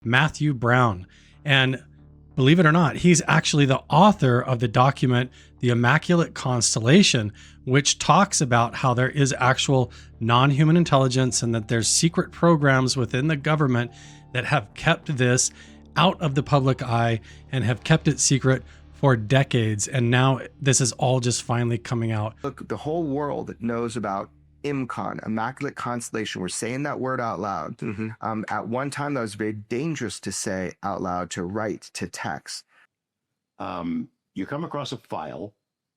Matthew Brown. And believe it or not, he's actually the author of the document, The Immaculate Constellation, which talks about how there is actual non-human intelligence and that there's secret programs within the government that have kept this out of the public eye and have kept it secret for decades. And now this is all just finally coming out. Look, the whole world knows about IMCON, Immaculate Constellation. We're saying that word out loud. At one time, that was very dangerous to say out loud, to write, to text. You come across a file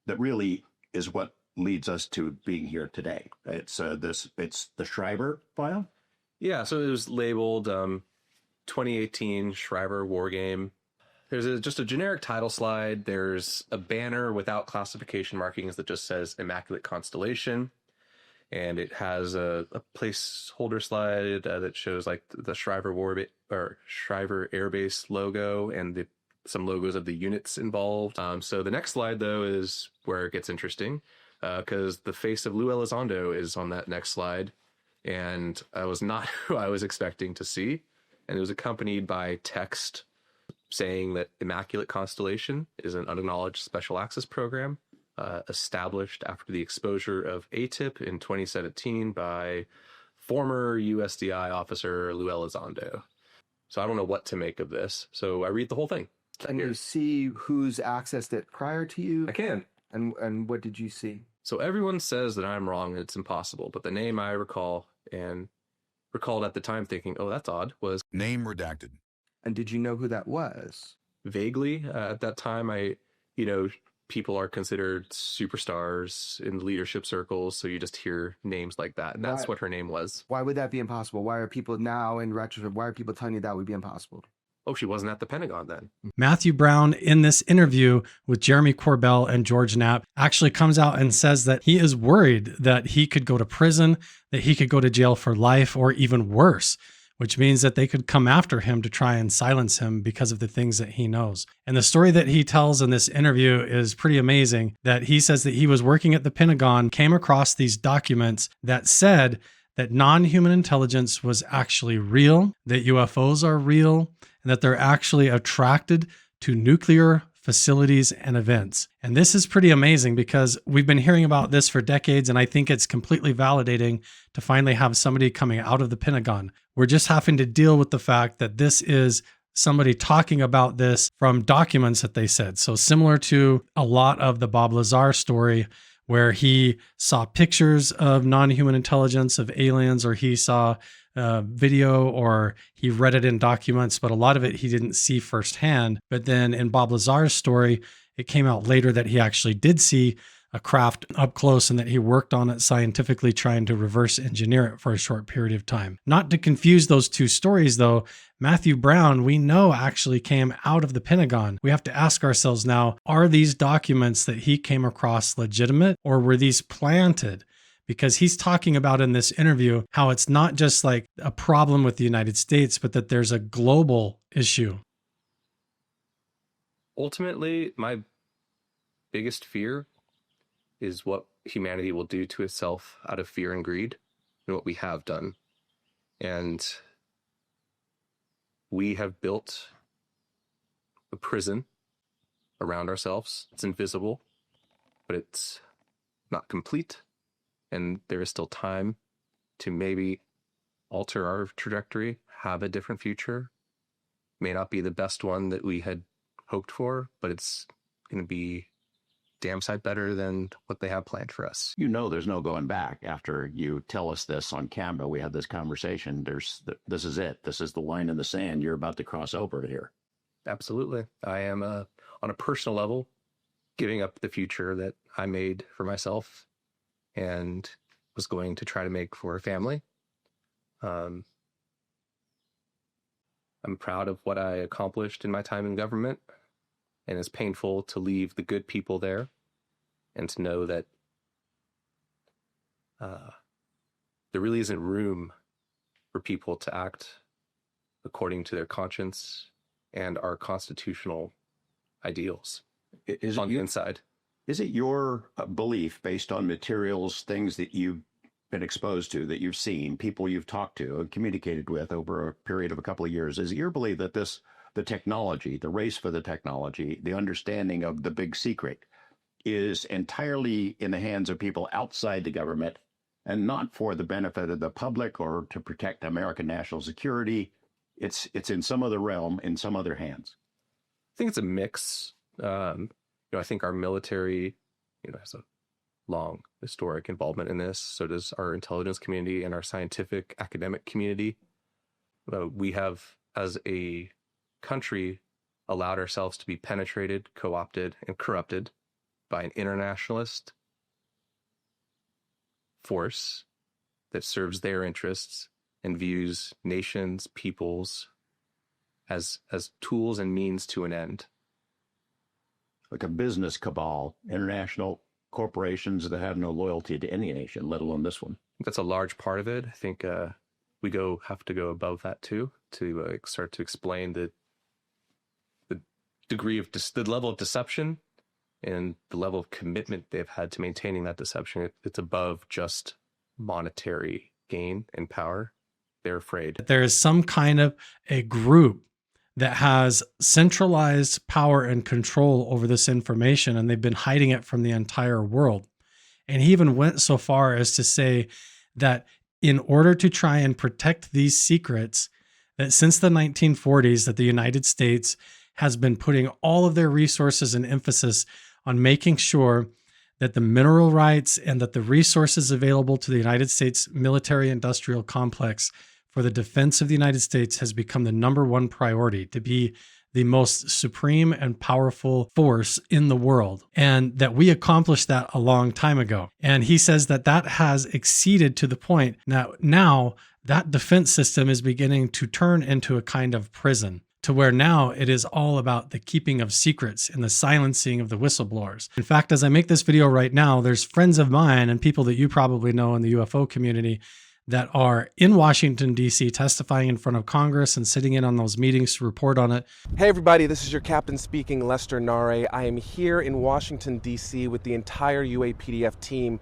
that really is what leads us to being here today. It's it's the Shriber file. Yeah, so it was labeled 2018 Shriber War Game. There's just a generic title slide. There's a banner without classification markings that just says Immaculate Constellation. And it has a placeholder slide that shows like the Shriber Shriber Air Base logo and some logos of the units involved. So the next slide, though, is where it gets interesting because the face of Lou Elizondo is on that next slide. And I was not who I was expecting to see. And it was accompanied by text saying that Immaculate Constellation is an unacknowledged special access program established after the exposure of ATIP in 2017 by former USDI officer Lou Elizondo. So I don't know what to make of this. So I read the whole thing. And you see who's accessed it prior to you? I can. And what did you see? So everyone says that I'm wrong and it's impossible, but the name I recall and recalled at the time thinking, oh, that's odd, was name redacted. And did you know who that was? Vaguely. At that time, people are considered superstars in leadership circles, so you just hear names like that, and that's what her name was. Why would that be impossible? Why are people now in retrospect, why are people telling you that would be impossible? Oh, she wasn't at the Pentagon then. Matthew Brown, in this interview with Jeremy Corbell and George Knapp, actually comes out and says that he is worried that he could go to prison, that he could go to jail for life, or even worse, which means that they could come after him to try and silence him because of the things that he knows. And the story that he tells in this interview is pretty amazing, that he says that he was working at the Pentagon, came across these documents that said that non-human intelligence was actually real, that UFOs are real, and that they're actually attracted to nuclear facilities and events. And this is pretty amazing because we've been hearing about this for decades, and I think it's completely validating to finally have somebody coming out of the Pentagon. We're just having to deal with the fact that this is somebody talking about this from documents that they said. So similar to a lot of the Bob Lazar story, where he saw pictures of non-human intelligence, of aliens, or he saw video, or he read it in documents, but a lot of it he didn't see firsthand. But then in Bob Lazar's story, it came out later that he actually did see a craft up close and that he worked on it scientifically, trying to reverse engineer it for a short period of time. Not to confuse those two stories, though, Matthew Brown, we know actually came out of the Pentagon. We have to ask ourselves now, are these documents that he came across legitimate, or were these planted? Because he's talking about in this interview how it's not just like a problem with the United States, but that there's a global issue. Ultimately, my biggest fear is what humanity will do to itself out of fear and greed, and what we have done. And we have built a prison around ourselves. It's invisible, but it's not complete. And there is still time to maybe alter our trajectory, have a different future. May not be the best one that we had hoped for, but it's going to be damn sight better than what they have planned for us. You know, there's no going back after you tell us this on camera. We had this conversation. This is it. This is the line in the sand. You're about to cross over here. Absolutely. I am, on a personal level, giving up the future that I made for myself and was going to try to make for a family. I'm proud of what I accomplished in my time in government, and it's painful to leave the good people there and to know that there really isn't room for people to act according to their conscience and our constitutional ideals on the inside. Is it your belief, based on materials, things that you've been exposed to, that you've seen, people you've talked to and communicated with over a period of a couple of years, is your belief that the technology, the race for the technology, the understanding of the big secret is entirely in the hands of people outside the government and not for the benefit of the public or to protect American national security. It's in some other realm, in some other hands. I think it's a mix. I think our military, has a long historic involvement in this. So does our intelligence community and our scientific academic community. We have, as a country, allowed ourselves to be penetrated, co-opted, and corrupted by an internationalist force that serves their interests and views nations, peoples as tools and means to an end. Like a business cabal, international corporations that have no loyalty to any nation, let alone this one. That's a large part of it. I think we have to go above that too, to start to explain the degree of the level of deception and the level of commitment they've had to maintaining that deception. It's above just monetary gain and power. They're afraid. There is some kind of a group that has centralized power and control over this information, and they've been hiding it from the entire world. And he even went so far as to say that in order to try and protect these secrets, that since the 1940s, that the United States has been putting all of their resources and emphasis on making sure that the mineral rights and that the resources available to the United States military industrial complex for the defense of the United States has become the number one priority, to be the most supreme and powerful force in the world, and that we accomplished that a long time ago. And he says that that has exceeded to the point now that defense system is beginning to turn into a kind of prison, to where now it is all about the keeping of secrets and the silencing of the whistleblowers. In fact, as I make this video right now, there's friends of mine and people that you probably know in the UFO community that are in Washington, D.C., testifying in front of Congress and sitting in on those meetings to report on it. Hey everybody, this is your captain speaking, Lester Nare. I am here in Washington, D.C. with the entire UAPDF team